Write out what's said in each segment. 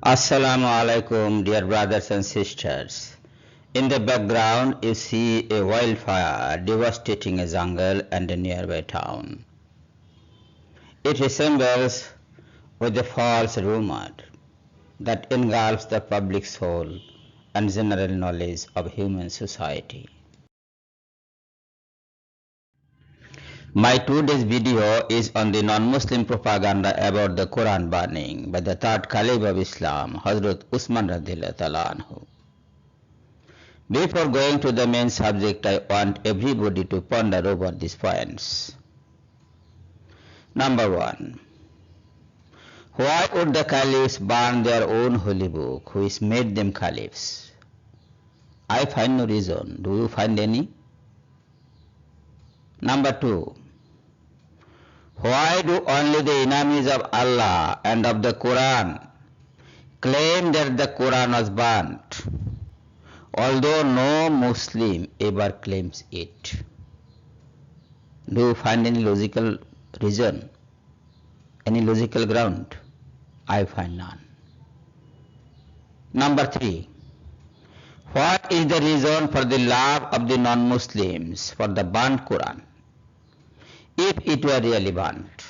Assalamu alaikum, dear brothers and sisters. In the background, you see a wildfire devastating a jungle and a nearby town. It resembles with a false rumor that engulfs the public soul and general knowledge of human society. My today's video is on the non-Muslim propaganda about the Quran burning by the third Caliph of Islam, Hazrat Uthman radiallahu anhu. Before going to the main subject, I want everybody to ponder over these points. Number 1. Why would the Caliphs burn their own holy book, which made them Caliphs? I find no reason. Do you find any? Number 2. Why do only the enemies of Allah and of the Quran claim that the Quran was burnt, although no Muslim ever claims it? Do you find any logical reason, any logical ground? I find none. Number 3. What is the reason for the love of the non-Muslims for the burnt Quran, if it were really burnt?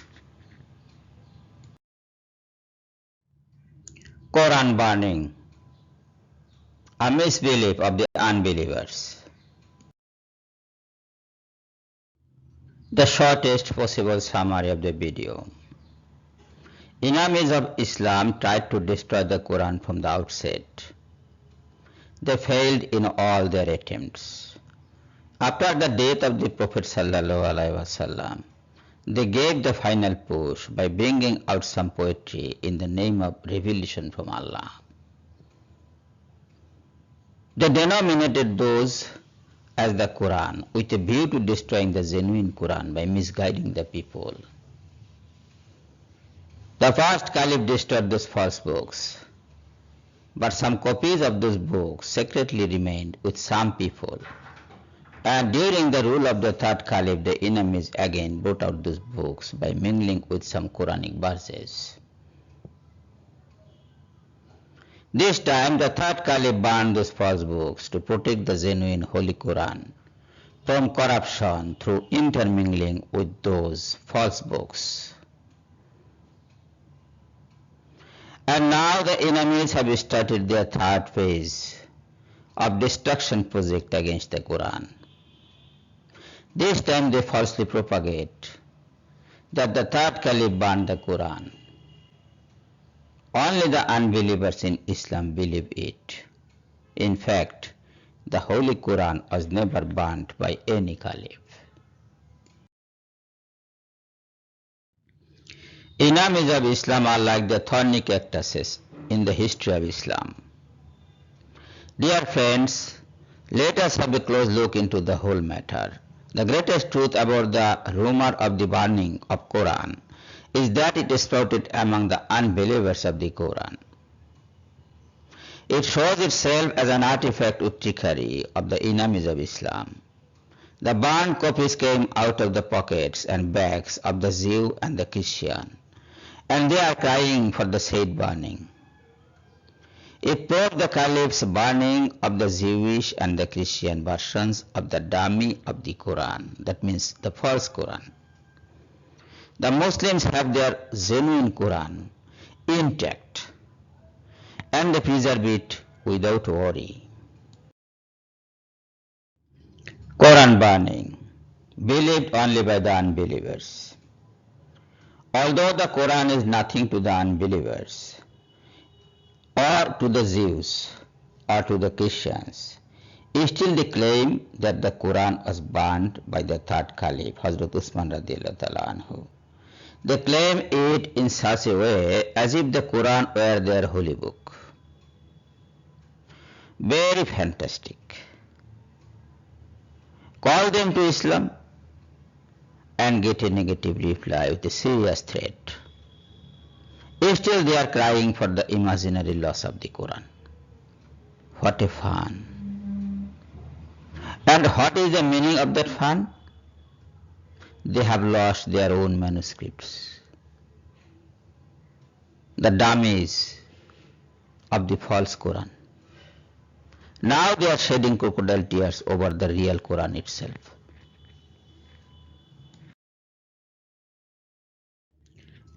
Quran burning, a misbelief of the unbelievers. The shortest possible summary of the video. Enemies of Islam tried to destroy the Quran from the outset. They failed in all their attempts. After the death of the Prophet ﷺ, they gave the final push by bringing out some poetry in the name of revelation from Allah. They denominated those as the Quran with a view to destroying the genuine Quran by misguiding the people. The first Caliph destroyed those false books, but some copies of those books secretly remained with some people. And during the rule of the third Caliph, the enemies again brought out those books by mingling with some Quranic verses. This time, the third Caliph burned those false books to protect the genuine Holy Quran from corruption through intermingling with those false books. And now the enemies have started their third phase of destruction project against the Quran. This time they falsely propagate that the third Caliph burned the Quran. Only the unbelievers in Islam believe it. In fact, the Holy Quran was never burnt by any Caliph. Enemies of Islam are like the thorny cactuses in the history of Islam. Dear friends, let us have a close look into the whole matter. The greatest truth about the rumor of the burning of Quran is that it is sprouted among the unbelievers of the Quran. It shows itself as an artifact with trickery of the enemies of Islam. The burned copies came out of the pockets and bags of the Jew and the Christian, and they are crying for the said burning. It proved the Caliph's burning of the Jewish and the Christian versions of the dummy of the Quran, that means the false Quran. The Muslims have their genuine Quran intact, and they preserve it without worry. Quran burning, believed only by the unbelievers. Although the Quran is nothing to the unbelievers, or to the Jews, or to the Christians, still they claim that the Quran was burnt by the third Caliph, Hazrat Uthman radiallahu anhu. They claim it in such a way as if the Quran were their holy book. Very fantastic. Call them to Islam and get a negative reply with a serious threat. Still they are crying for the imaginary loss of the Quran. What a fun. And what is the meaning of that fun? They have lost their own manuscripts. The dummies of the false Quran. Now they are shedding crocodile tears over the real Quran itself.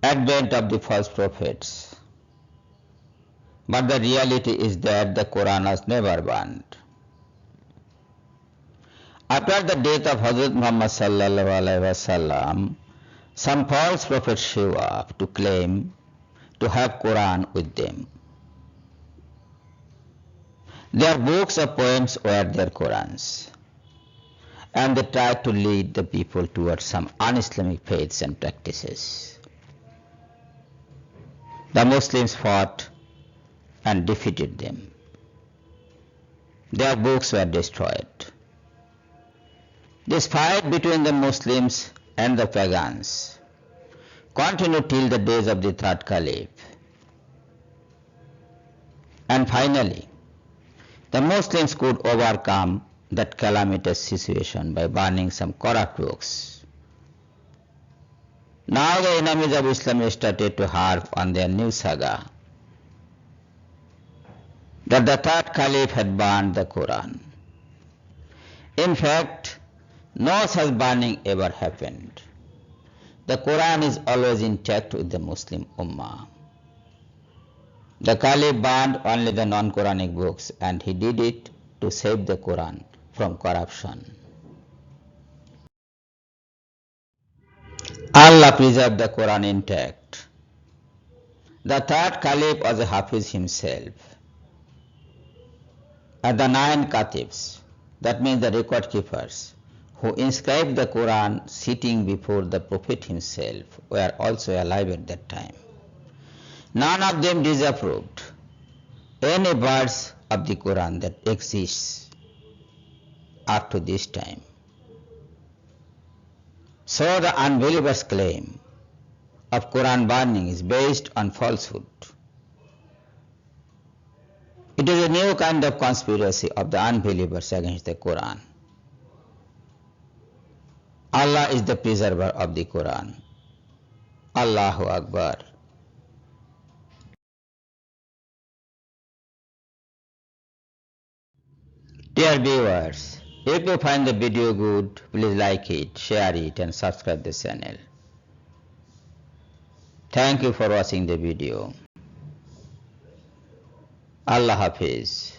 Advent of the false prophets. But the reality is that the Quran was never banned. After the death of Hazrat Muhammad sallallahu alaihi wasallam, some false prophets show up to claim to have Quran with them. Their books of poems were their Qurans, and they tried to lead the people towards some un-Islamic faiths and practices. The Muslims fought and defeated them. Their books were destroyed. This fight between the Muslims and the pagans continued till the days of the third Caliph. And finally, the Muslims could overcome that calamitous situation by burning some corrupt books. Now the enemies of Islam started to harp on their new saga, that the third Caliph had burned the Quran. In fact, no such burning ever happened. The Quran is always intact with the Muslim Ummah. The Caliph burned only the non-Quranic books, and he did it to save the Quran from corruption. Allah preserved the Quran intact. The third Caliph was a Hafiz himself. And the 9 Caliphs, that means the record keepers, who inscribed the Quran sitting before the Prophet himself, were also alive at that time. None of them disapproved any verse of the Quran that exists up to this time. So the unbelievers' claim of Quran burning is based on falsehood. It is a new kind of conspiracy of the unbelievers against the Quran. Allah is the preserver of the Quran. Allahu Akbar. Dear viewers, if you find the video good, please like it, share it and subscribe the channel. Thank you for watching the video. Allah Hafiz.